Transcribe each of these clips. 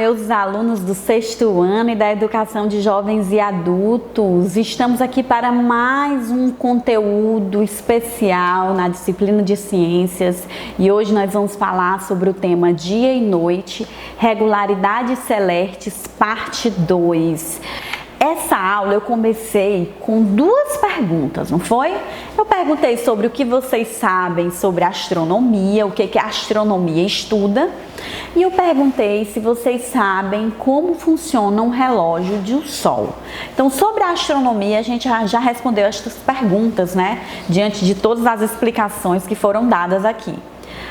meus alunos do 6º ano e da educação de jovens e adultos. Estamos aqui para mais um conteúdo especial na disciplina de ciências e hoje nós vamos falar sobre o tema Dia e Noite, Regularidades Celestes, parte 2. Essa aula eu comecei com 2 perguntas, não foi? Eu perguntei sobre o que vocês sabem sobre astronomia, o que a astronomia estuda, e eu perguntei se vocês sabem como funciona um relógio de um sol. Então, sobre a astronomia, a gente já respondeu estas perguntas, né? Diante de todas as explicações que foram dadas aqui.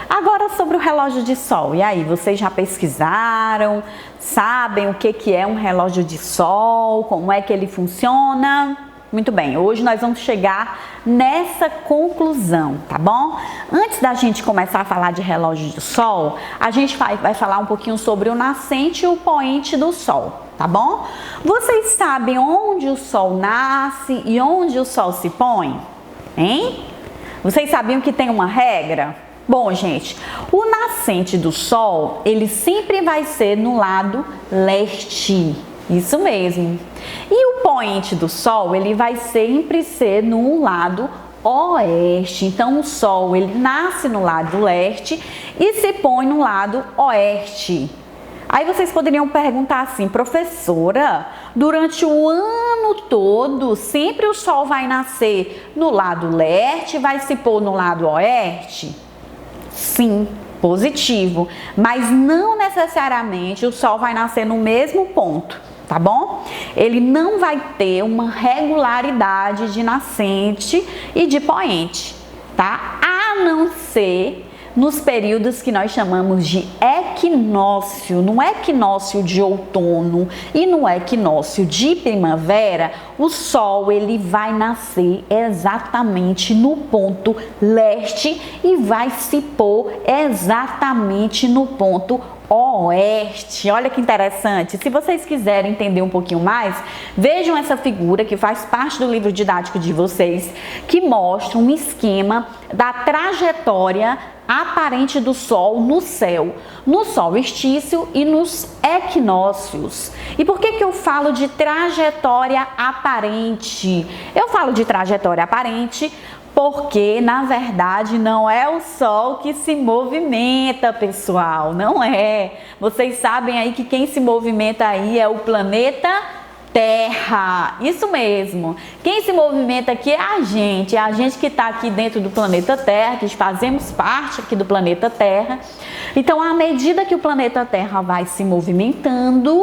Agora sobre o relógio de sol, e aí, vocês já pesquisaram, sabem o que é um relógio de sol, como é que ele funciona? Muito bem, hoje nós vamos chegar nessa conclusão, tá bom? Antes da gente começar a falar de relógio de sol, a gente vai falar um pouquinho sobre o nascente e o poente do sol, tá bom? Vocês sabem onde o sol nasce e onde o sol se põe? Hein? Vocês sabiam que tem uma regra? Bom, gente, o nascente do sol, ele sempre vai ser no lado leste, isso mesmo. E o poente do sol, ele vai sempre ser no lado oeste. Então, o sol, ele nasce no lado leste e se põe no lado oeste. Aí vocês poderiam perguntar assim, professora, durante o ano todo, sempre o sol vai nascer no lado leste e vai se pôr no lado oeste? Sim, positivo, mas não necessariamente o sol vai nascer no mesmo ponto, tá bom? Ele não vai ter uma regularidade de nascente e de poente, tá? A não ser nos períodos que nós chamamos de equinócio. No equinócio de outono e no equinócio de primavera, o sol ele vai nascer exatamente no ponto leste e vai se pôr exatamente no ponto oeste. Olha que interessante. Se vocês quiserem entender um pouquinho mais, vejam essa figura que faz parte do livro didático de vocês, que mostra um esquema da trajetória aparente do Sol no céu, no solstício e nos equinócios. E por que eu falo de trajetória aparente? Eu falo de trajetória aparente porque, na verdade, não é o Sol que se movimenta, pessoal, não é. Vocês sabem aí que quem se movimenta aí é o planeta Terra, isso mesmo. Quem se movimenta aqui é a gente que está aqui dentro do planeta Terra, que fazemos parte aqui do planeta Terra. Então, à medida que o planeta Terra vai se movimentando,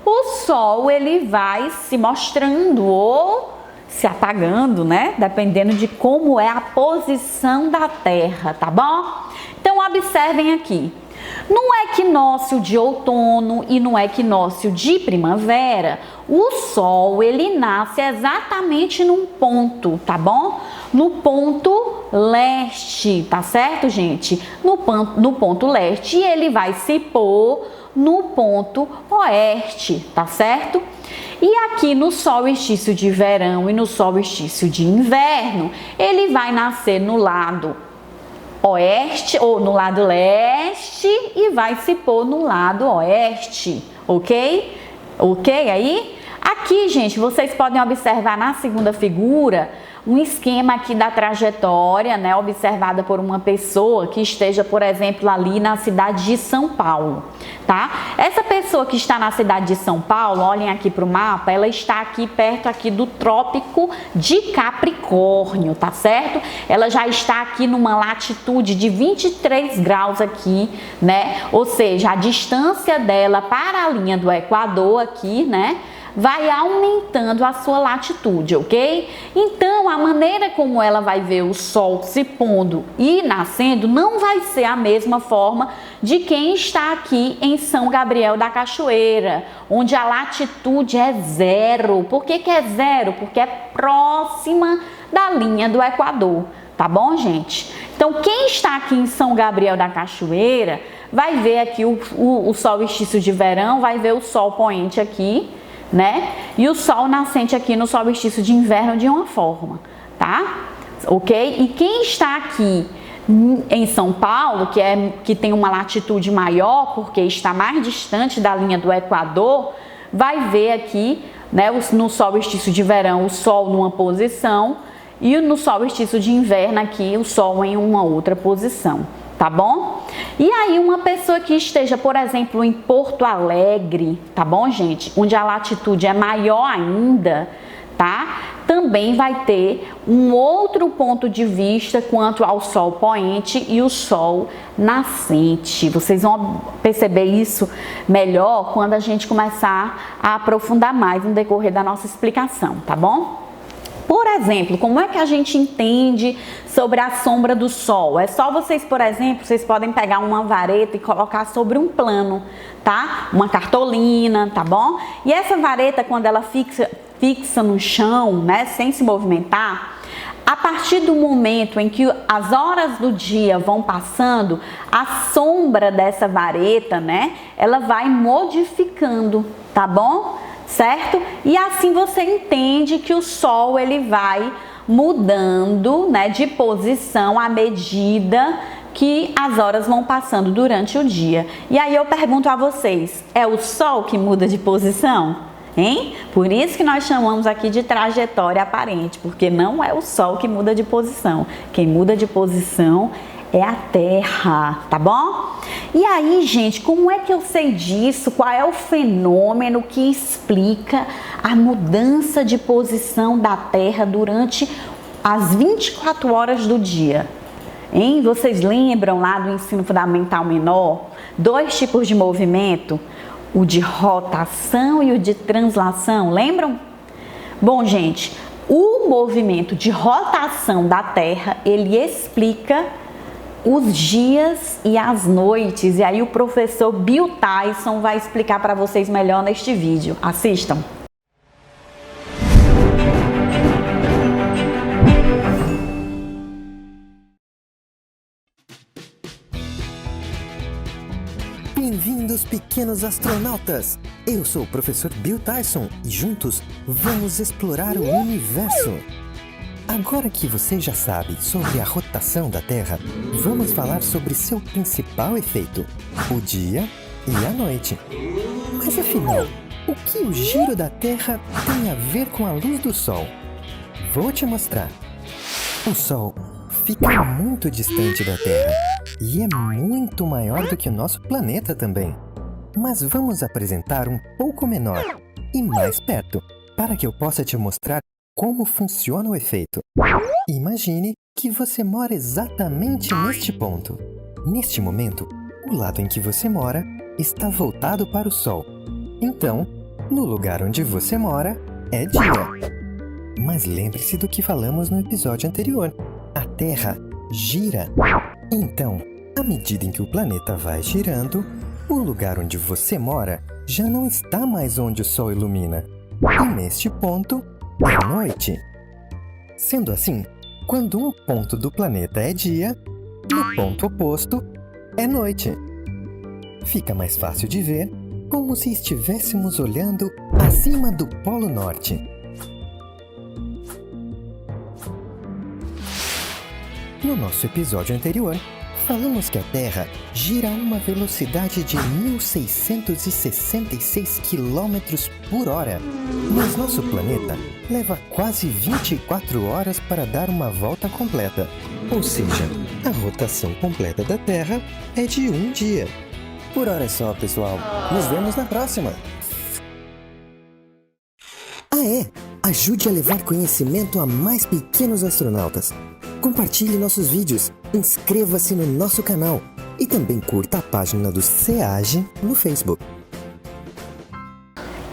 o Sol ele vai se mostrando ou se apagando, né? Dependendo de como é a posição da Terra, tá bom? Então, observem aqui. No equinócio de outono e no equinócio de primavera, o Sol ele nasce exatamente num ponto, tá bom? No ponto leste, tá certo, gente? No ponto leste e ele vai se pôr no ponto oeste, tá certo? E aqui no solstício de verão e no solstício de inverno, ele vai nascer no lado oeste ou no lado leste e vai se pôr no lado oeste, ok? Ok aí? Aqui, gente, vocês podem observar na segunda figura um esquema aqui da trajetória, né, observada por uma pessoa que esteja, por exemplo, ali na cidade de São Paulo, tá? Essa pessoa que está na cidade de São Paulo, olhem aqui para o mapa, ela está aqui perto aqui do Trópico de Capricórnio, tá certo? Ela já está aqui numa latitude de 23 graus aqui, né? Ou seja, a distância dela para a linha do Equador aqui, né, vai aumentando a sua latitude, ok? Então, a maneira como ela vai ver o Sol se pondo e nascendo não vai ser a mesma forma de quem está aqui em São Gabriel da Cachoeira, onde a latitude é 0. Por que é 0? Porque é próxima da linha do Equador, tá bom, gente? Então, quem está aqui em São Gabriel da Cachoeira vai ver aqui o solstício de verão, vai ver o Sol poente aqui, né? E o Sol nascente aqui no solstício de inverno de uma forma, tá? Ok? E quem está aqui Em São Paulo, que tem uma latitude maior, porque está mais distante da linha do Equador, vai ver aqui, né, no solstício de verão, o Sol numa posição e no solstício de inverno aqui, o Sol em uma outra posição, tá bom? E aí uma pessoa que esteja, por exemplo, em Porto Alegre, tá bom, gente? Onde a latitude é maior ainda, tá? Também vai ter um outro ponto de vista quanto ao Sol poente e o Sol nascente. Vocês vão perceber isso melhor quando a gente começar a aprofundar mais no decorrer da nossa explicação, tá bom? Por exemplo, como é que a gente entende sobre a sombra do Sol? É só vocês, por exemplo, vocês podem pegar uma vareta e colocar sobre um plano, tá? Uma cartolina, tá bom? E essa vareta, quando ela fixa no chão, né, sem se movimentar, a partir do momento em que as horas do dia vão passando, a sombra dessa vareta, né, ela vai modificando, tá bom? Certo? E assim você entende que o Sol ele vai mudando, né, de posição à medida que as horas vão passando durante o dia. E aí eu pergunto a vocês, é o Sol que muda de posição? Hein? Por isso que nós chamamos aqui de trajetória aparente, porque não é o Sol que muda de posição. Quem muda de posição é a Terra, tá bom? E aí, gente, como é que eu sei disso? Qual é o fenômeno que explica a mudança de posição da Terra durante as 24 horas do dia? Hein? Vocês lembram lá do ensino fundamental menor? 2 tipos de movimento, o de rotação e o de translação, lembram? Bom, gente, o movimento de rotação da Terra, ele explica os dias e as noites, e aí o professor Bill Tyson vai explicar para vocês melhor neste vídeo. Assistam! Bem-vindos, pequenos astronautas! Eu sou o professor Bill Tyson e juntos vamos explorar o universo. Agora que você já sabe sobre a rotação da Terra, vamos falar sobre seu principal efeito, o dia e a noite. Mas afinal, o que o giro da Terra tem a ver com a luz do Sol? Vou te mostrar. O Sol fica muito distante da Terra e é muito maior do que o nosso planeta também. Mas vamos apresentar um pouco menor e mais perto, para que eu possa te mostrar como funciona o efeito. Imagine que você mora exatamente neste ponto. Neste momento, o lado em que você mora está voltado para o Sol. Então, no lugar onde você mora, é dia. Mas lembre-se do que falamos no episódio anterior. A Terra gira. Então, à medida em que o planeta vai girando, o lugar onde você mora já não está mais onde o Sol ilumina. E neste ponto, é noite. Sendo assim, quando um ponto do planeta é dia, no ponto oposto é noite. Fica mais fácil de ver, como se estivéssemos olhando acima do Polo Norte. No nosso episódio anterior, falamos que a Terra gira a uma velocidade de 1.666 km por hora, mas nosso planeta leva quase 24 horas para dar uma volta completa. Ou seja, a rotação completa da Terra é de um dia. Por hora é só, pessoal. Nos vemos na próxima! Ah, é? Ajude a levar conhecimento a mais pequenos astronautas. Compartilhe nossos vídeos, inscreva-se no nosso canal e também curta a página do SEAGE no Facebook.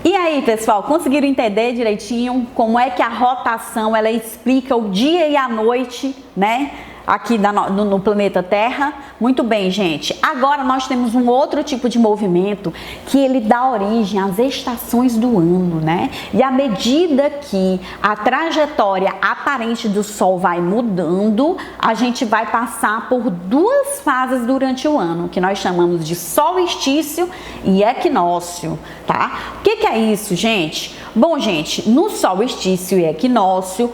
E aí, pessoal, conseguiram entender direitinho como é que a rotação ela explica o dia e a noite, né? Aqui no planeta Terra? Muito bem, gente. Agora nós temos um outro tipo de movimento que ele dá origem às estações do ano, né? E à medida que a trajetória aparente do Sol vai mudando, a gente vai passar por 2 fases durante o ano, que nós chamamos de solstício e equinócio, tá? O que é isso, gente? Bom, gente, no solstício e equinócio,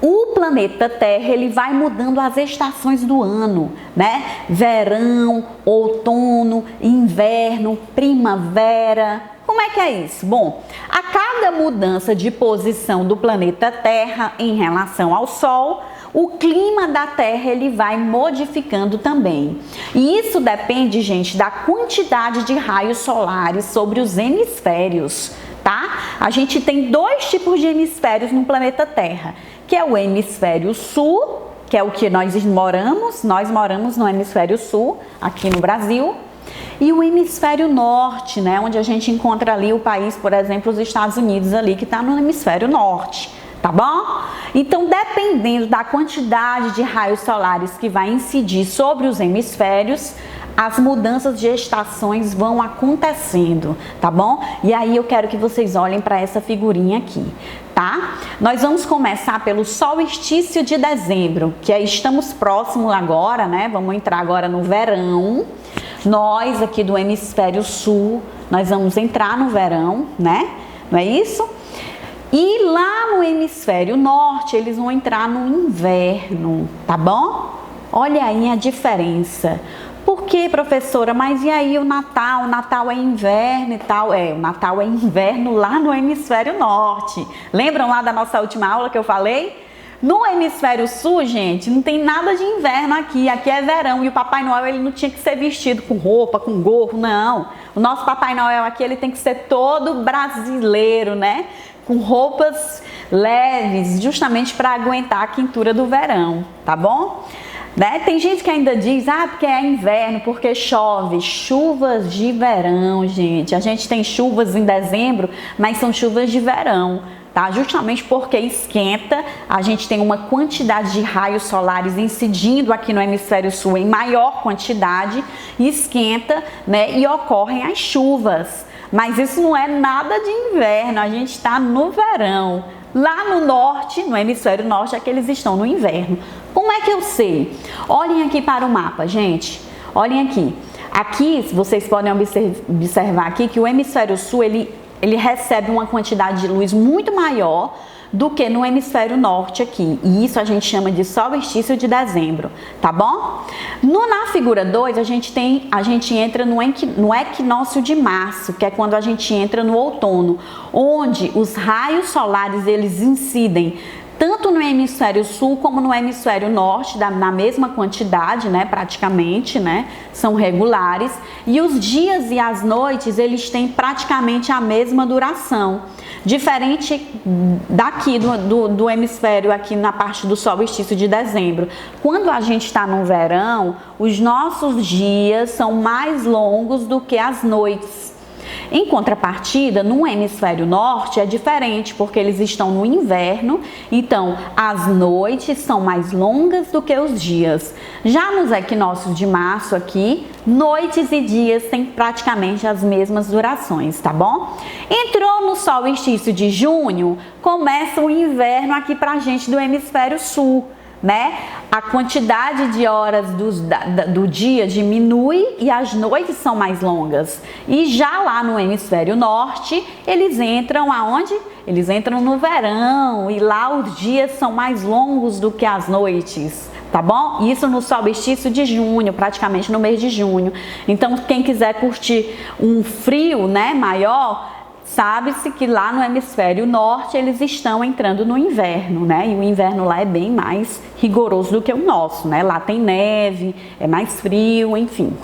o planeta Terra, ele vai mudando as estações do ano, né? Verão, outono, inverno, primavera. Como é que é isso? Bom, a cada mudança de posição do planeta Terra em relação ao Sol, o clima da Terra ele vai modificando também. E isso depende, gente, da quantidade de raios solares sobre os hemisférios, tá? A gente tem dois tipos de hemisférios no planeta Terra, que é o hemisfério sul, que é o que nós moramos no hemisfério sul, aqui no Brasil, e o hemisfério norte, né, onde a gente encontra ali o país, por exemplo, os Estados Unidos ali, que está no hemisfério norte, tá bom? Então, dependendo da quantidade de raios solares que vai incidir sobre os hemisférios, as mudanças de estações vão acontecendo, tá bom? E aí eu quero que vocês olhem para essa figurinha aqui, tá? Nós vamos começar pelo solstício de dezembro, que aí estamos próximos agora, né? Vamos entrar agora no verão. Nós aqui do hemisfério sul, nós vamos entrar no verão, né? Não é isso? E lá no hemisfério norte, eles vão entrar no inverno, tá bom? Olha aí a diferença. Por que, professora? Mas e aí o Natal? O Natal é inverno e tal? O Natal é inverno lá no hemisfério norte. Lembram lá da nossa última aula que eu falei? No hemisfério sul, gente, não tem nada de inverno aqui. Aqui é verão e o Papai Noel ele não tinha que ser vestido com roupa, com gorro, não. O nosso Papai Noel aqui ele tem que ser todo brasileiro, né? Com roupas leves, justamente para aguentar a quentura do verão, tá bom? Né? Tem gente que ainda diz, porque é inverno, porque chove. Chuvas de verão, gente. A gente tem chuvas em dezembro, mas são chuvas de verão, tá? Justamente porque esquenta, a gente tem uma quantidade de raios solares incidindo aqui no hemisfério sul em maior quantidade, esquenta, né? E ocorrem as chuvas. Mas isso não é nada de inverno, a gente está no verão. Lá no norte, no hemisfério norte, é que eles estão no inverno. Como é que eu sei? Olhem aqui para o mapa, gente. Olhem aqui. Aqui, vocês podem observar aqui que o hemisfério sul, ele recebe uma quantidade de luz muito maior do que no hemisfério norte aqui. E isso a gente chama de solstício de dezembro, tá bom? Na figura 2, a gente entra no equinócio de março, que é quando a gente entra no outono, onde os raios solares eles incidem tanto no hemisfério sul como no hemisfério norte, na mesma quantidade, né, praticamente, né, são regulares, e os dias e as noites, eles têm praticamente a mesma duração, diferente daqui do hemisfério, aqui na parte do solstício de dezembro. Quando a gente está no verão, os nossos dias são mais longos do que as noites. Em contrapartida, no hemisfério norte é diferente, porque eles estão no inverno, então as noites são mais longas do que os dias. Já nos equinócios de março aqui, noites e dias têm praticamente as mesmas durações, tá bom? Entrou no solstício de junho, começa o inverno aqui pra gente do hemisfério sul, né? A quantidade de horas do dia diminui e as noites são mais longas. E já lá no hemisfério norte, eles entram aonde? Eles entram no verão e lá os dias são mais longos do que as noites, tá bom? Isso no solstício de junho, praticamente no mês de junho. Então, quem quiser curtir um frio, né, maior, sabe-se que lá no hemisfério norte eles estão entrando no inverno, né? E o inverno lá é bem mais rigoroso do que o nosso, né? Lá tem neve, é mais frio, enfim.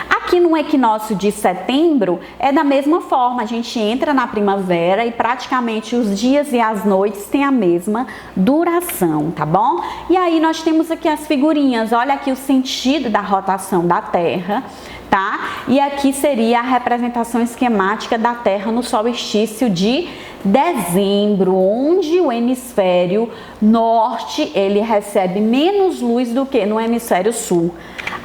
Aqui no equinócio de setembro é da mesma forma, a gente entra na primavera e praticamente os dias e as noites têm a mesma duração, tá bom? E aí nós temos aqui as figurinhas, olha aqui o sentido da rotação da Terra, tá? E aqui seria a representação esquemática da Terra no solstício de dezembro, onde o hemisfério norte ele recebe menos luz do que no hemisfério sul.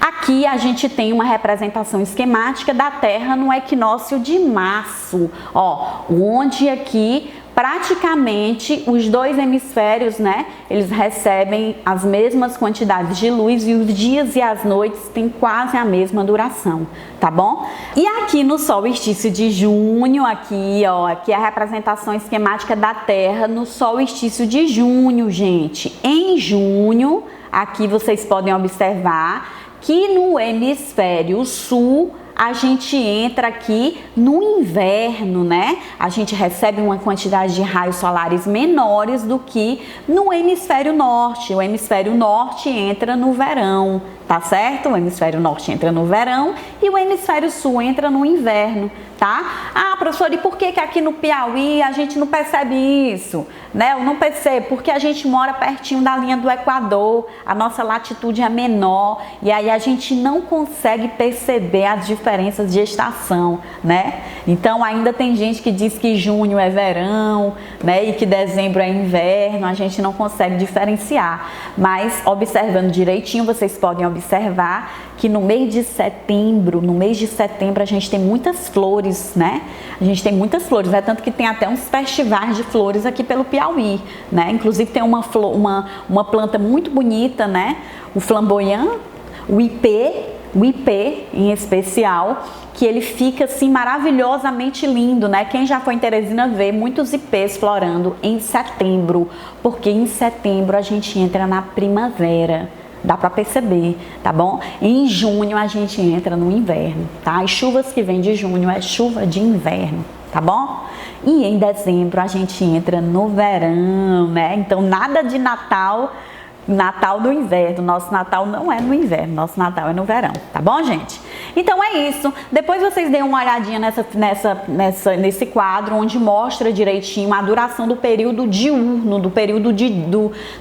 Aqui a gente tem uma representação esquemática da Terra no equinócio de março, ó, onde aqui praticamente os dois hemisférios, né, eles recebem as mesmas quantidades de luz e os dias e as noites têm quase a mesma duração, tá bom? E aqui no solstício de junho, aqui é a representação esquemática da Terra no solstício de junho, gente. Em junho, aqui vocês podem observar que no hemisfério sul a gente entra aqui no inverno, né? A gente recebe uma quantidade de raios solares menores do que no hemisfério norte. O hemisfério norte entra no verão, tá certo? O hemisfério norte entra no verão e o hemisfério sul entra no inverno, tá? Ah, professora, e por que aqui no Piauí a gente não percebe isso? Né? Eu não percebo, porque a gente mora pertinho da linha do Equador, a nossa latitude é menor e aí a gente não consegue perceber as diferenças de estação, né? Então ainda tem gente que diz que junho é verão, né? E que dezembro é inverno, a gente não consegue diferenciar. Mas observando direitinho, vocês podem observar que no mês de setembro a gente tem muitas flores, né? A gente tem muitas flores, né? Tanto que tem até uns festivais de flores aqui pelo Piauí, né? Inclusive tem uma planta muito bonita, né? O flamboyant, o ipê em especial, que ele fica assim maravilhosamente lindo, né? Quem já foi em Teresina vê muitos ipês florando em setembro, porque em setembro a gente entra na primavera. Dá para perceber, tá bom? Em junho a gente entra no inverno, tá? As chuvas que vêm de junho é chuva de inverno, tá bom? E em dezembro a gente entra no verão, né? Então nada de Natal do inverno. Nosso Natal não é no inverno, nosso Natal é no verão, tá bom, gente? Então é isso. Depois vocês deem uma olhadinha nesse quadro, onde mostra direitinho a duração do período diurno, do período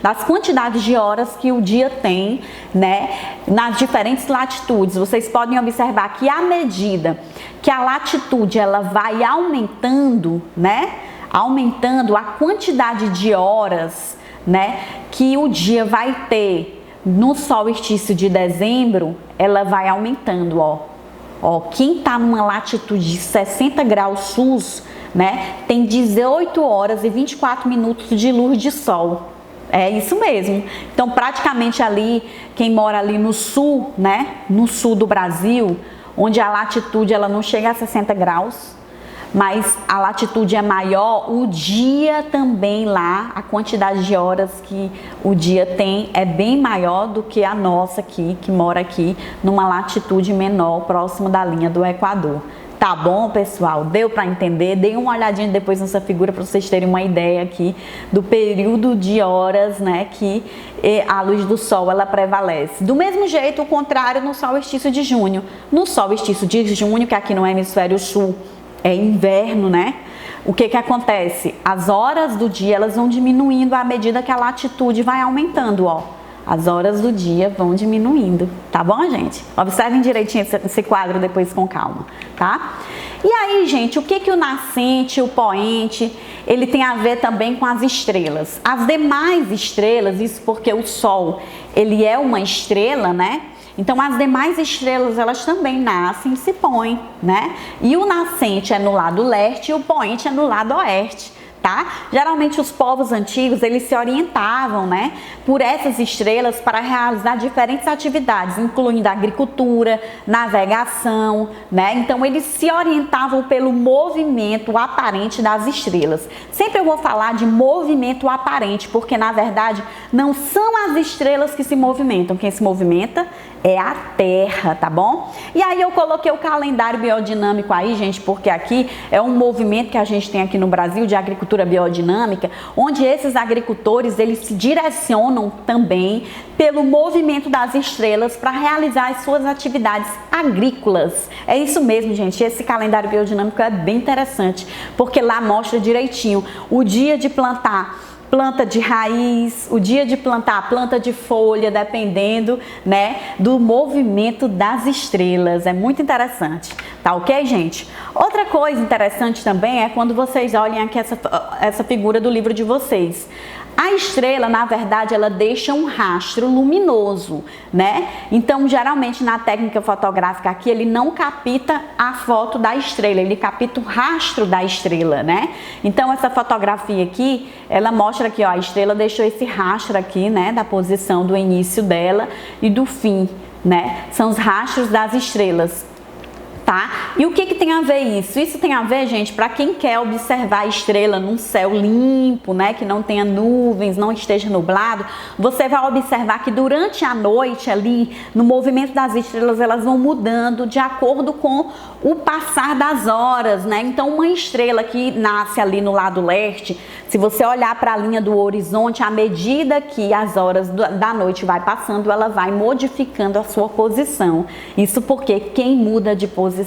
das quantidades de horas que o dia tem, né? Nas diferentes latitudes. Vocês podem observar que à medida que a latitude ela vai aumentando, né? Aumentando a quantidade de horas, né, que o dia vai ter no solstício de dezembro, ela vai aumentando, ó. Quem tá numa latitude de 60 graus sul, né, tem 18 horas e 24 minutos de luz de sol. É isso mesmo. Então, praticamente ali, quem mora ali no sul, né, no sul do Brasil, onde a latitude ela não chega a 60 graus, mas a latitude é maior, o dia também lá, a quantidade de horas que o dia tem é bem maior do que a nossa aqui, que mora aqui numa latitude menor, próximo da linha do Equador. Tá bom, pessoal? Deu para entender? Dê uma olhadinha depois nessa figura para vocês terem uma ideia aqui do período de horas, né, que a luz do sol ela prevalece. Do mesmo jeito, o contrário no solstício de junho. No solstício de junho, que aqui no hemisfério sul é inverno, né? O que acontece? As horas do dia elas vão diminuindo à medida que a latitude vai aumentando, ó. As horas do dia vão diminuindo, tá bom, gente? Observem direitinho esse quadro depois com calma, tá? E aí, gente, o que o nascente, o poente, ele tem a ver também com as estrelas. As demais estrelas, isso porque o Sol, ele é uma estrela, né? Então, as demais estrelas, elas também nascem e se põem, né? E o nascente é no lado leste e o poente é no lado oeste, tá? Geralmente, os povos antigos, eles se orientavam, né, por essas estrelas para realizar diferentes atividades, incluindo a agricultura, navegação, né? Então, eles se orientavam pelo movimento aparente das estrelas. Sempre eu vou falar de movimento aparente, porque, na verdade, não são as estrelas que se movimentam. Quem se movimenta é a Terra, tá bom? E aí eu coloquei o calendário biodinâmico aí, gente, porque aqui é um movimento que a gente tem aqui no Brasil de agricultura biodinâmica, onde esses agricultores, eles se direcionam também pelo movimento das estrelas para realizar as suas atividades agrícolas. É isso mesmo, gente, esse calendário biodinâmico é bem interessante, porque lá mostra direitinho o dia de plantar planta de raiz, o dia de plantar planta de folha, dependendo, né, do movimento das estrelas. É muito interessante, tá ok, gente? Outra coisa interessante também é quando vocês olhem aqui essa figura do livro de vocês. A estrela, na verdade, ela deixa um rastro luminoso, né? Então, geralmente, na técnica fotográfica aqui, ele não capta a foto da estrela, ele capta o rastro da estrela, né? Então, essa fotografia aqui, ela mostra que, ó, a estrela deixou esse rastro aqui, né, da posição do início dela e do fim, né? São os rastros das estrelas. Tá? E o que tem a ver isso? Isso tem a ver, gente, para quem quer observar a estrela num céu limpo, né, que não tenha nuvens, não esteja nublado, você vai observar que durante a noite ali, no movimento das estrelas, elas vão mudando de acordo com o passar das horas, né? Então, uma estrela que nasce ali no lado leste, se você olhar para a linha do horizonte, à medida que as horas da noite vai passando, ela vai modificando a sua posição. Isso porque quem muda de posição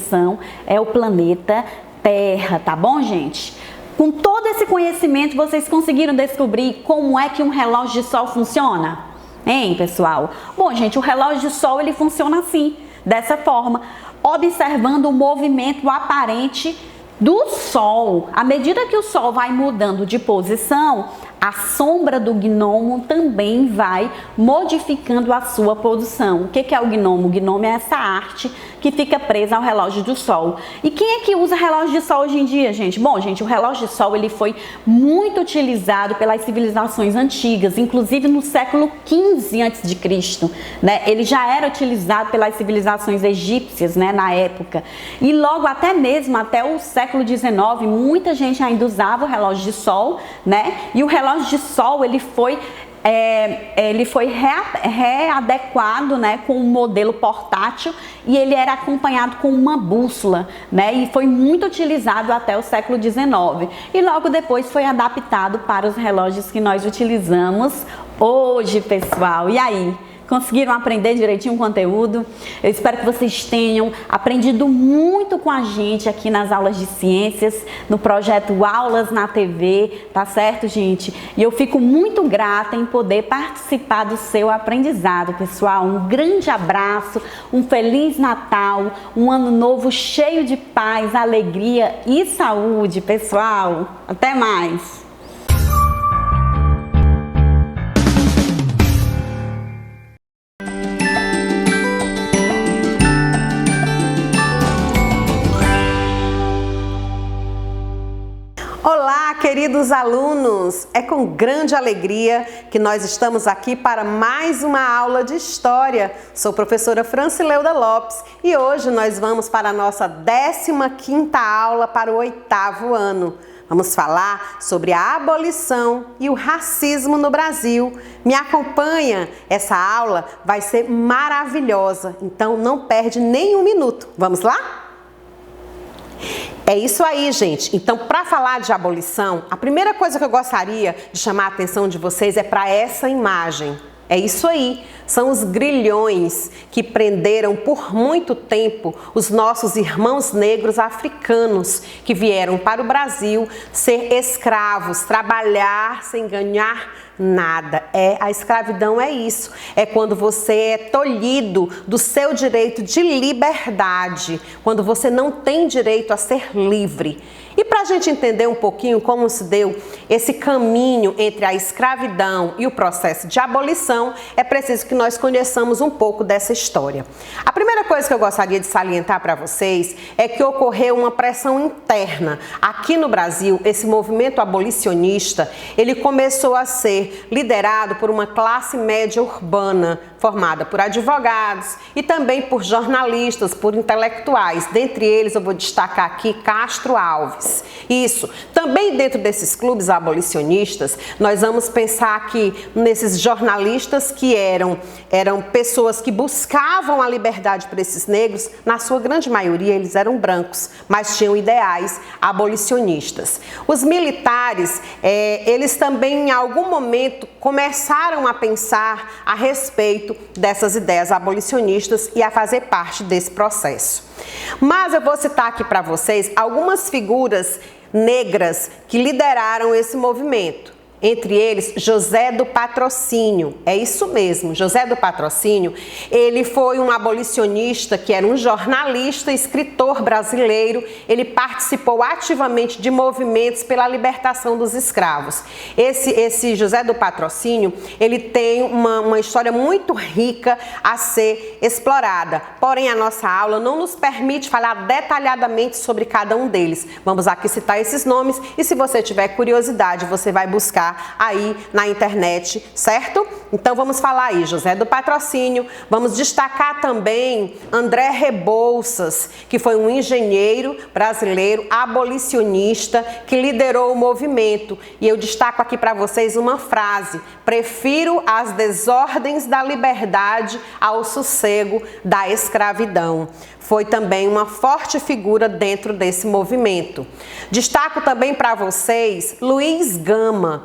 é o planeta Terra, tá bom, gente? Com todo esse conhecimento, vocês conseguiram descobrir como é que um relógio de sol funciona? Hein, pessoal? Bom, gente, o relógio de sol, ele funciona assim, dessa forma, observando o movimento aparente do Sol. À medida que o Sol vai mudando de posição, a sombra do gnomo também vai modificando a sua posição. O que é o gnomo? O gnomo é essa arte que fica presa ao relógio do Sol. E quem é que usa relógio de Sol hoje em dia, gente? Bom, gente, o relógio de Sol ele foi muito utilizado pelas civilizações antigas, inclusive no século XV a.C., né? Ele já era utilizado pelas civilizações egípcias, né, na época. E logo até o século XIX, muita gente ainda usava o relógio de Sol, né? E o relógio de Sol ele foi readequado, né, com um modelo portátil, e ele era acompanhado com uma bússola, né, e foi muito utilizado até o século XIX. E logo depois foi adaptado para os relógios que nós utilizamos hoje, pessoal. E aí? Conseguiram aprender direitinho o conteúdo? Eu espero que vocês tenham aprendido muito com a gente aqui nas aulas de ciências, no projeto Aulas na TV, tá certo, gente? E eu fico muito grata em poder participar do seu aprendizado, pessoal. Um grande abraço, um Feliz Natal, um ano novo cheio de paz, alegria e saúde, pessoal. Até mais! Olá, queridos alunos! É com grande alegria que nós estamos aqui para mais uma aula de História. Sou a professora Francileuda Lopes e hoje nós vamos para a nossa 15ª aula para o 8º ano. Vamos falar sobre a abolição e o racismo no Brasil. Me acompanha? Essa aula vai ser maravilhosa, então não perde nem um minuto. Vamos lá? É isso aí, gente. Então, para falar de abolição, a primeira coisa que eu gostaria de chamar a atenção de vocês é para essa imagem. É isso aí. São os grilhões que prenderam por muito tempo os nossos irmãos negros africanos que vieram para o Brasil ser escravos, trabalhar sem ganhar nada. A escravidão é isso. É quando você é tolhido do seu direito de liberdade, quando você não tem direito a ser livre. E para a gente entender um pouquinho como se deu esse caminho entre a escravidão e o processo de abolição, é preciso que nós conheçamos um pouco dessa história. A primeira coisa que eu gostaria de salientar para vocês é que ocorreu uma pressão interna. Aqui no Brasil, esse movimento abolicionista, ele começou a ser liderado por uma classe média urbana, formada por advogados e também por jornalistas, por intelectuais. Dentre eles, eu vou destacar aqui Castro Alves. Isso. Também dentro desses clubes abolicionistas, nós vamos pensar aqui nesses jornalistas que eram pessoas que buscavam a liberdade para esses negros. Na sua grande maioria, eles eram brancos, mas tinham ideais abolicionistas. Os militares, eles também em algum momento começaram a pensar a respeito dessas ideias abolicionistas e a fazer parte desse processo. Mas eu vou citar aqui para vocês algumas figuras negras que lideraram esse movimento. Entre eles, José do Patrocínio. É isso mesmo, José do Patrocínio. Ele foi um abolicionista, que era um jornalista e escritor brasileiro. Ele participou ativamente de movimentos pela libertação dos escravos. Esse José do Patrocínio, ele tem uma história muito rica a ser explorada. Porém, a nossa aula não nos permite falar detalhadamente sobre cada um deles. Vamos aqui citar esses nomes e, se você tiver curiosidade, você vai buscar aí na internet, certo? Então vamos falar aí, José do Patrocínio. Vamos destacar também André Rebouças, que foi um engenheiro brasileiro abolicionista que liderou o movimento. E eu destaco aqui para vocês uma frase: prefiro as desordens da liberdade ao sossego da escravidão. Foi também uma forte figura dentro desse movimento. Destaco também para vocês Luiz Gama.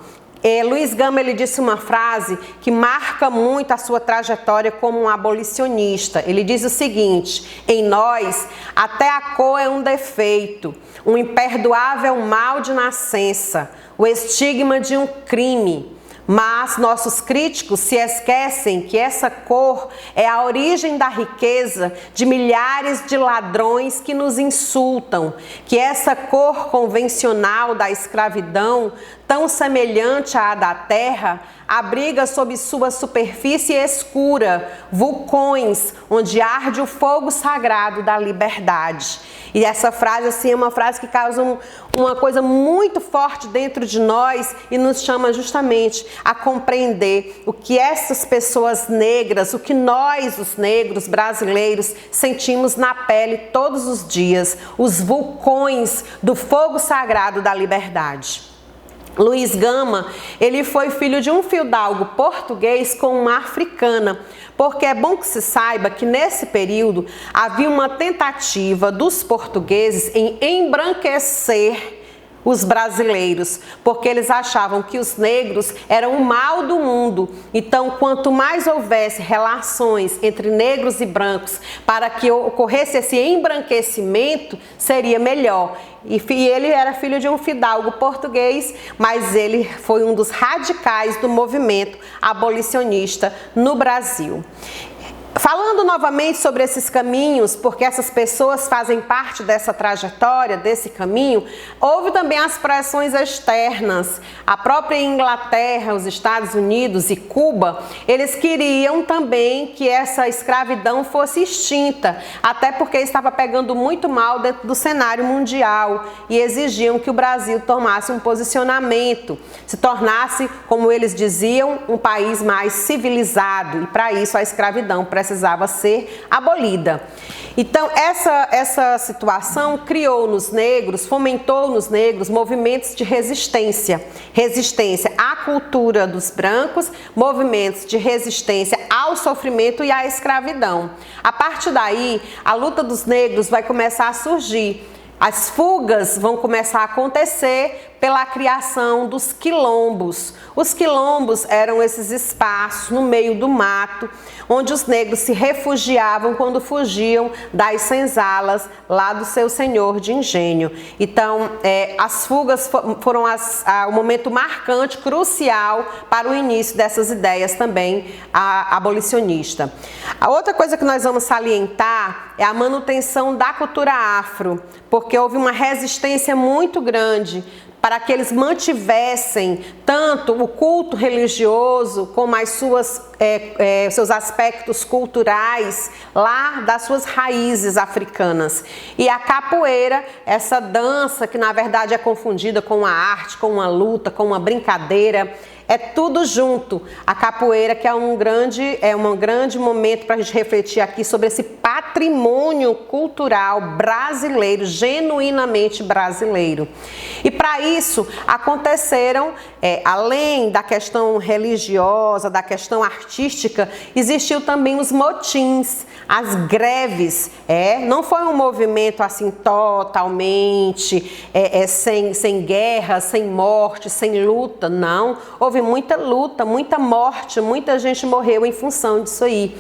Luiz Gama, ele disse uma frase que marca muito a sua trajetória como um abolicionista. Ele diz o seguinte: em nós, até a cor é um defeito, um imperdoável mal de nascença, o estigma de um crime. Mas nossos críticos se esquecem que essa cor é a origem da riqueza de milhares de ladrões que nos insultam, que essa cor convencional da escravidão, tão semelhante à da terra, abriga sob sua superfície escura vulcões onde arde o fogo sagrado da liberdade. E essa frase, assim, é uma frase que causa uma coisa muito forte dentro de nós e nos chama justamente a compreender o que essas pessoas negras, o que nós, os negros brasileiros, sentimos na pele todos os dias, os vulcões do fogo sagrado da liberdade. Luiz Gama, ele foi filho de um fidalgo português com uma africana, porque é bom que se saiba que nesse período havia uma tentativa dos portugueses em embranquecer os brasileiros, porque eles achavam que os negros eram o mal do mundo. Então, quanto mais houvesse relações entre negros e brancos para que ocorresse esse embranquecimento, seria melhor. E ele era filho de um fidalgo português, mas ele foi um dos radicais do movimento abolicionista no Brasil. Falando novamente sobre esses caminhos, porque essas pessoas fazem parte dessa trajetória, desse caminho, houve também as pressões externas. A própria Inglaterra, os Estados Unidos e Cuba, eles queriam também que essa escravidão fosse extinta, até porque estava pegando muito mal dentro do cenário mundial e exigiam que o Brasil tomasse um posicionamento, se tornasse, como eles diziam, um país mais civilizado, e para isso a escravidão precisava ser abolida. Então, essa situação criou nos negros, fomentou nos negros movimentos de resistência à cultura dos brancos, movimentos de resistência ao sofrimento e à escravidão. A partir daí, a luta dos negros vai começar a surgir. As fugas vão começar a acontecer pela criação dos quilombos. Os quilombos eram esses espaços no meio do mato, onde os negros se refugiavam quando fugiam das senzalas lá do seu senhor de engenho. Então, as fugas foram o momento marcante, crucial para o início dessas ideias também abolicionista. A outra coisa que nós vamos salientar é a manutenção da cultura afro, porque houve uma resistência muito grande para que eles mantivessem tanto o culto religioso como as seus aspectos culturais lá das suas raízes africanas. E a capoeira, essa dança que na verdade é confundida com uma arte, com uma luta, com uma brincadeira, é tudo junto. A capoeira, que é um grande momento para a gente refletir aqui sobre esse patrimônio cultural brasileiro, genuinamente brasileiro. E para isso aconteceram, além da questão religiosa, da questão artística, existiu também os motins, as greves. Não foi um movimento assim totalmente sem guerra, sem morte, sem luta, não. Houve muita luta, muita morte, muita gente morreu em função disso aí.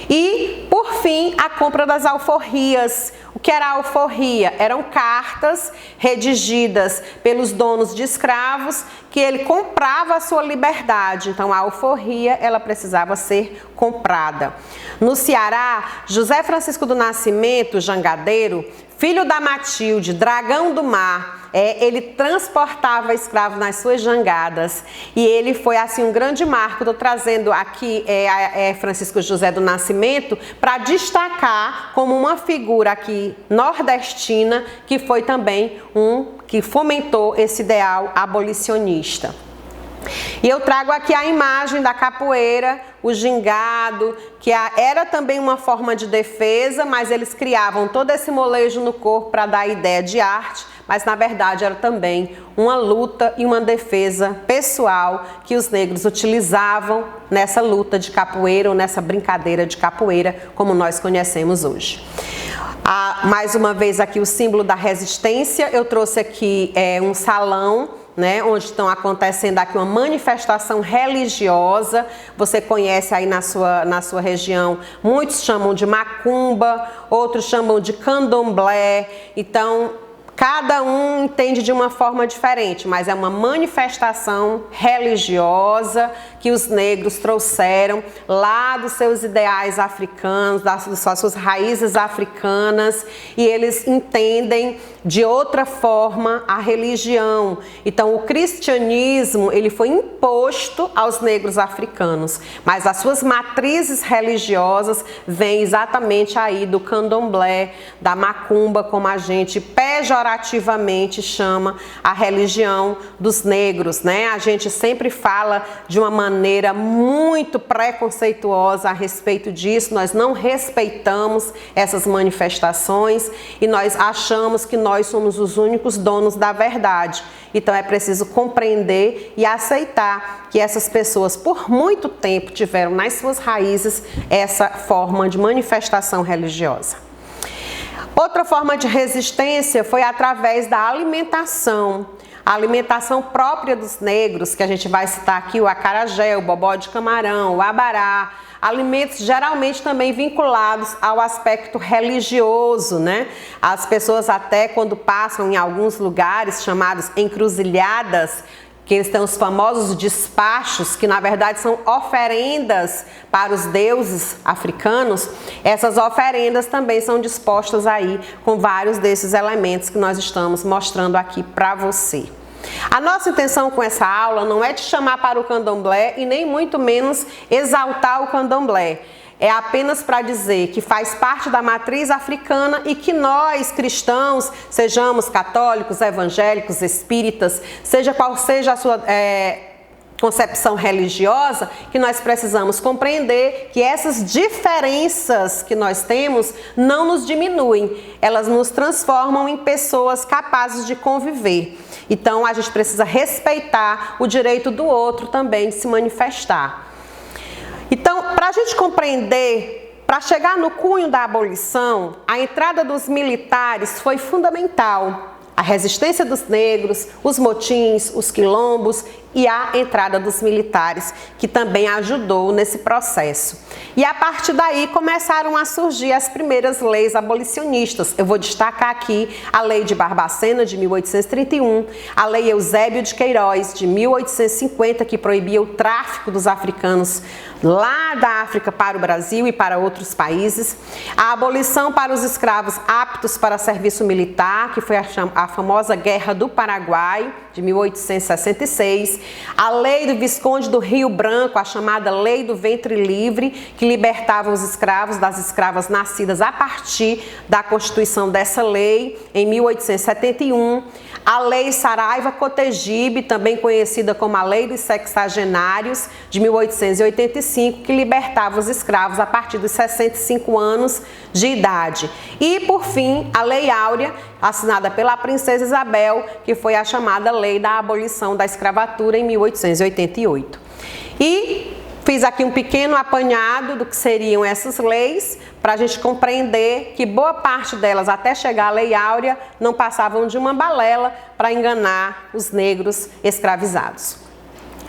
E por fim, a compra das alforrias. O que era a alforria? Eram cartas redigidas pelos donos de escravos que ele comprava a sua liberdade. Então, a alforria, ela precisava ser comprada. No Ceará, José Francisco do Nascimento, jangadeiro, filho da Matilde, dragão do mar, ele transportava escravos nas suas jangadas e ele foi assim um grande marco. Estou trazendo aqui Francisco José do Nascimento para destacar como uma figura aqui nordestina que foi também que fomentou esse ideal abolicionista. E eu trago aqui a imagem da capoeira, o gingado, que era também uma forma de defesa, mas eles criavam todo esse molejo no corpo para dar a ideia de arte, mas na verdade era também uma luta e uma defesa pessoal que os negros utilizavam nessa luta de capoeira ou nessa brincadeira de capoeira, como nós conhecemos hoje. Mais uma vez aqui o símbolo da resistência, eu trouxe aqui um salão, né, onde estão acontecendo aqui uma manifestação religiosa. Você conhece aí na sua região, muitos chamam de macumba, outros chamam de candomblé. Então, cada um entende de uma forma diferente, mas é uma manifestação religiosa que os negros trouxeram lá dos seus ideais africanos, das suas raízes africanas, e eles entendem de outra forma a religião. Então, o cristianismo, ele foi imposto aos negros africanos, mas as suas matrizes religiosas vêm exatamente aí do candomblé, da macumba, como a gente pejorativamente chama a religião dos negros, né? A gente sempre fala de uma maneira muito preconceituosa a respeito disso. Nós não respeitamos essas manifestações e nós achamos que nós somos os únicos donos da verdade. Então é preciso compreender e aceitar que essas pessoas por muito tempo tiveram nas suas raízes essa forma de manifestação religiosa. Outra forma de resistência foi através da alimentação. A alimentação própria dos negros, que a gente vai citar aqui, o acarajé, o bobó de camarão, o abará, alimentos geralmente também vinculados ao aspecto religioso, né? As pessoas até quando passam em alguns lugares chamados encruzilhadas, que eles têm os famosos despachos, que na verdade são oferendas para os deuses africanos. Essas oferendas também são dispostas aí com vários desses elementos que nós estamos mostrando aqui para você. A nossa intenção com essa aula não é te chamar para o candomblé e nem muito menos exaltar o candomblé. É apenas para dizer que faz parte da matriz africana e que nós, cristãos, sejamos católicos, evangélicos, espíritas, seja qual seja a sua concepção religiosa, que nós precisamos compreender que essas diferenças que nós temos não nos diminuem, elas nos transformam em pessoas capazes de conviver. Então, a gente precisa respeitar o direito do outro também de se manifestar. Então, para a gente compreender, para chegar no cunho da abolição, a entrada dos militares foi fundamental. A resistência dos negros, os motins, os quilombos e a entrada dos militares, que também ajudou nesse processo. E a partir daí começaram a surgir as primeiras leis abolicionistas. Eu vou destacar aqui a Lei de Barbacena, de 1831, a Lei Eusébio de Queiroz, de 1850, que proibia o tráfico dos africanos lá da África para o Brasil e para outros países, a abolição para os escravos aptos para serviço militar, que foi a famosa Guerra do Paraguai, de 1866, a Lei do Visconde do Rio Branco, a chamada Lei do Ventre Livre, que libertava os escravos das escravas nascidas a partir da constituição dessa lei, em 1871, a Lei Saraiva-Cotegipe, também conhecida como a Lei dos Sexagenários, de 1885, que libertava os escravos a partir dos 65 anos de idade. E, por fim, a Lei Áurea, assinada pela Princesa Isabel, que foi a chamada Lei da Abolição da Escravatura, em 1888. E fiz aqui um pequeno apanhado do que seriam essas leis, para a gente compreender que boa parte delas, até chegar à Lei Áurea, não passavam de uma balela para enganar os negros escravizados.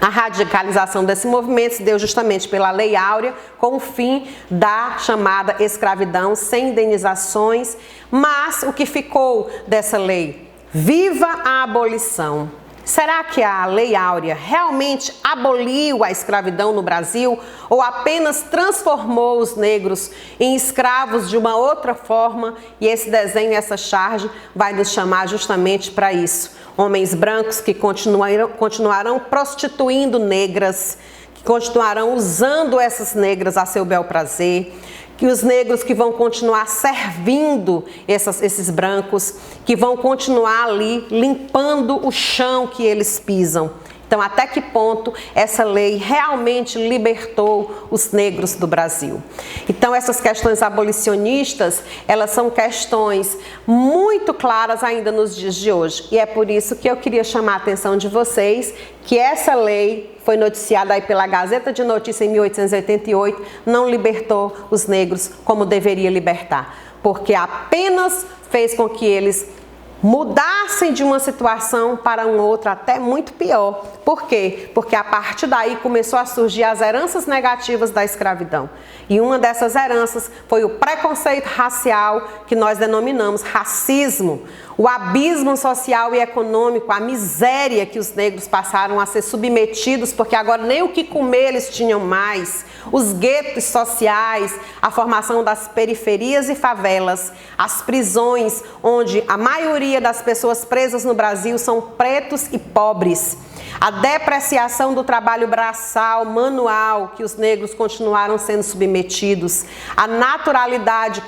A radicalização desse movimento se deu justamente pela Lei Áurea, com o fim da chamada escravidão, sem indenizações. Mas o que ficou dessa lei? Viva a abolição! Será que a Lei Áurea realmente aboliu a escravidão no Brasil ou apenas transformou os negros em escravos de uma outra forma? E esse desenho, essa charge, vai nos chamar justamente para isso. Homens brancos que continuarão prostituindo negras, que continuarão usando essas negras a seu bel prazer, que os negros que vão continuar servindo esses brancos, que vão continuar ali limpando o chão que eles pisam. Então, até que ponto essa lei realmente libertou os negros do Brasil? Então, essas questões abolicionistas, elas são questões muito claras ainda nos dias de hoje. E é por isso que eu queria chamar a atenção de vocês que essa lei foi noticiada aí pela Gazeta de Notícias em 1888, não libertou os negros como deveria libertar, porque apenas fez com que eles mudassem de uma situação para uma outra até muito pior. Por quê? Porque a partir daí começou a surgir as heranças negativas da escravidão. E uma dessas heranças foi o preconceito racial, que nós denominamos racismo, o abismo social e econômico, a miséria que os negros passaram a ser submetidos, porque agora nem o que comer eles tinham mais, os guetos sociais, a formação das periferias e favelas, as prisões, onde a maioria das pessoas presas no Brasil são pretos e pobres, a depreciação do trabalho braçal, manual, que os negros continuaram sendo submetidos, a naturalidade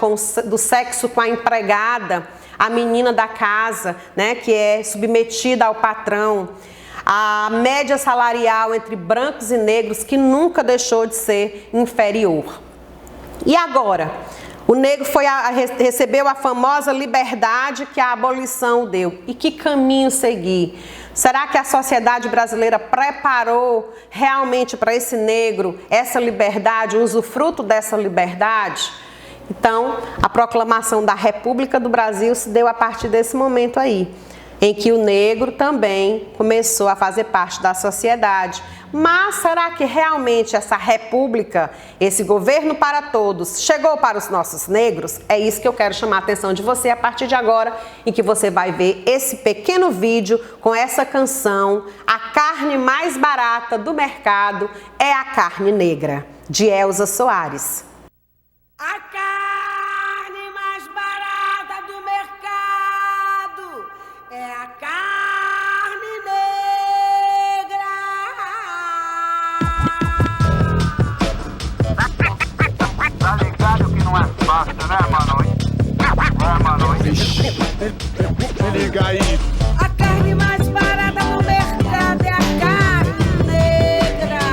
do sexo com a empregada, a menina da casa, né, que é submetida ao patrão, a média salarial entre brancos e negros, que nunca deixou de ser inferior. E agora? O negro recebeu a famosa liberdade que a abolição deu. E que caminho seguir? Será que a sociedade brasileira preparou realmente para esse negro essa liberdade, o usufruto dessa liberdade? Então, a proclamação da República do Brasil se deu a partir desse momento aí, em que o negro também começou a fazer parte da sociedade. Mas será que realmente essa república, esse governo para todos, chegou para os nossos negros? É isso que eu quero chamar a atenção de você a partir de agora, em que você vai ver esse pequeno vídeo com essa canção, A Carne Mais Barata do Mercado é a Carne Negra, de Elza Soares. A carne mais barata do mercado é a carne negra. Tá ligado que não é fácil, né, mano? É, mano. Se liga aí. A carne mais barata do mercado é a carne negra.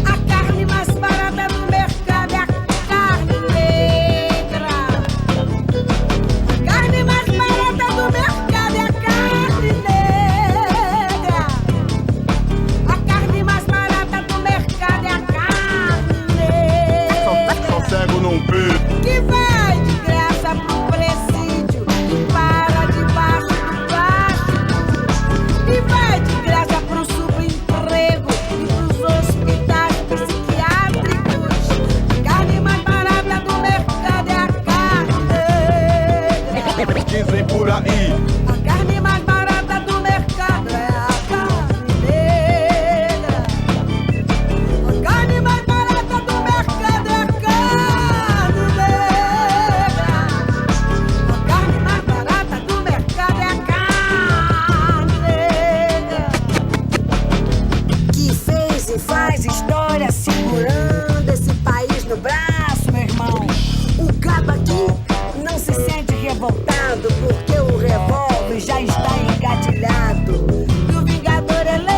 A carne mais barata do mercado é a carne negra. A carne mais barata do mercado é a carne negra. A carne mais barata do mercado é a carne negra. Só cego não vê. Que vai de graça pro presídio e para debaixo do plástico. E vai de graça pro subemprego e pros hospitais psiquiátricos. A carne mais barata do mercado é a carne negra. Dizem por aí. A carne mais barata do mercado é a carne negra. A carne mais barata do mercado é a carne negra. A carne mais barata do mercado é a carne negra. Que fez e faz história segurando esse país no braço, meu irmão. O cabo aqui não se sente revoltado porque o revólver já está engatilhado. E o vingador é lento,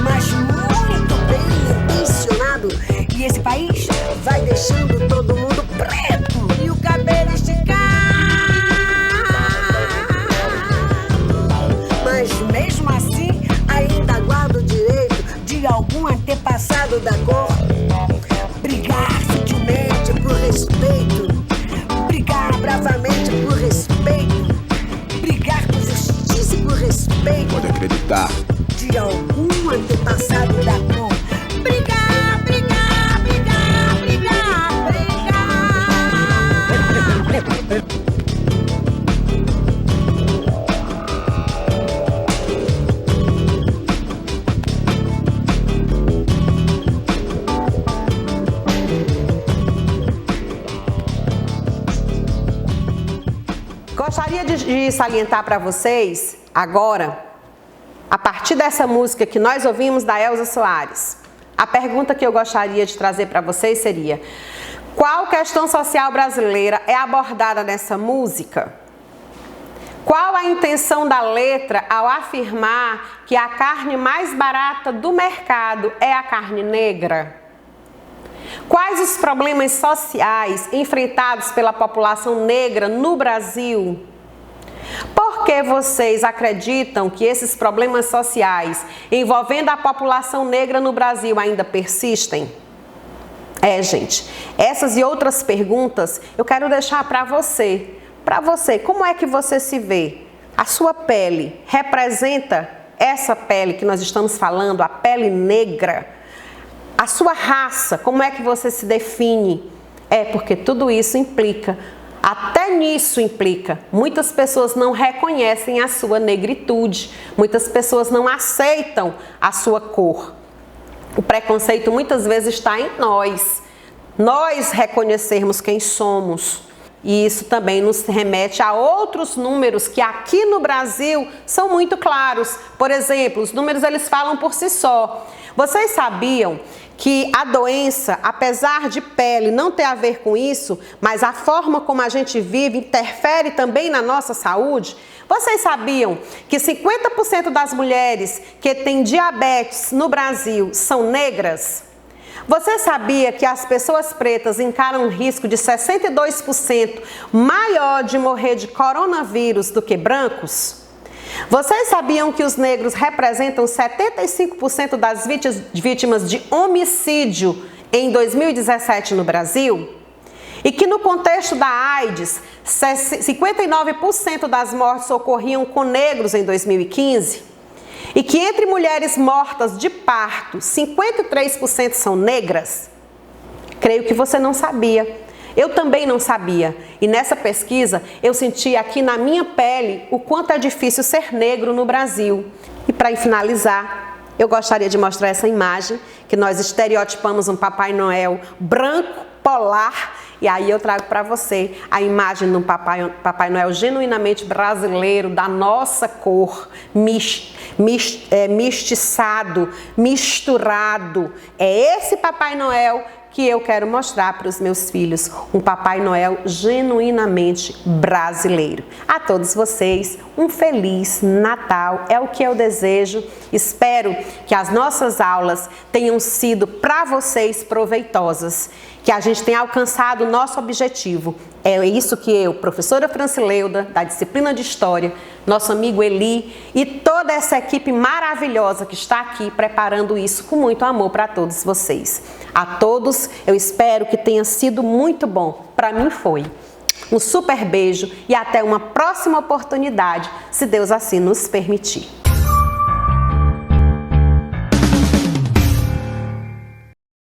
mas muito bem intencionado. E esse país vai deixando todo mundo preto e o cabelo esticado. Mas mesmo assim ainda guarda o direito de algum antepassado da cor brigar sutilmente por respeito, brigar bravamente por respeito, brigar por justiça e por respeito. lutar. De algum antepassado da cor. Brigar, brigar, brigar, brigar, brigar. Gostaria de salientar para vocês, agora, a partir dessa música que nós ouvimos da Elza Soares, a pergunta que eu gostaria de trazer para vocês seria: qual questão social brasileira é abordada nessa música? Qual a intenção da letra ao afirmar que a carne mais barata do mercado é a carne negra? Quais os problemas sociais enfrentados pela população negra no Brasil? Por que vocês acreditam que esses problemas sociais envolvendo a população negra no Brasil ainda persistem? Gente, essas e outras perguntas eu quero deixar para você. Para você, como é que você se vê? A sua pele representa essa pele que nós estamos falando, a pele negra? A sua raça, como é que você se define? Porque tudo isso implica, até nisso implica. Muitas pessoas não reconhecem a sua negritude, muitas pessoas não aceitam a sua cor. O preconceito muitas vezes está em nós reconhecermos quem somos. E isso também nos remete a outros números que aqui no Brasil são muito claros. Por exemplo, os números eles falam por si só. Vocês sabiam que a doença, apesar de pele não ter a ver com isso, mas a forma como a gente vive interfere também na nossa saúde? Vocês sabiam que 50% das mulheres que têm diabetes no Brasil são negras? Você sabia que as pessoas pretas encaram um risco de 62% maior de morrer de coronavírus do que brancos? Vocês sabiam que os negros representam 75% das vítimas de homicídio em 2017 no Brasil? E que no contexto da AIDS, 59% das mortes ocorriam com negros em 2015? E que entre mulheres mortas de parto, 53% são negras? Creio que você não sabia. Eu também não sabia. E nessa pesquisa, eu senti aqui na minha pele o quanto é difícil ser negro no Brasil. E para finalizar, eu gostaria de mostrar essa imagem, que nós estereotipamos um Papai Noel branco, polar. E aí eu trago para você a imagem de um Papai Noel genuinamente brasileiro, da nossa cor, mestiçado, misturado. É esse Papai Noel que eu quero mostrar para os meus filhos, um Papai Noel genuinamente brasileiro. A todos vocês, um Feliz Natal, é o que eu desejo. Espero que as nossas aulas tenham sido para vocês proveitosas, que a gente tenha alcançado o nosso objetivo. É isso que eu, professora Francileuda, da disciplina de História, nosso amigo Eli e toda essa equipe maravilhosa que está aqui preparando isso com muito amor para todos vocês. A todos, eu espero que tenha sido muito bom. Para mim foi. Um super beijo e até uma próxima oportunidade, se Deus assim nos permitir.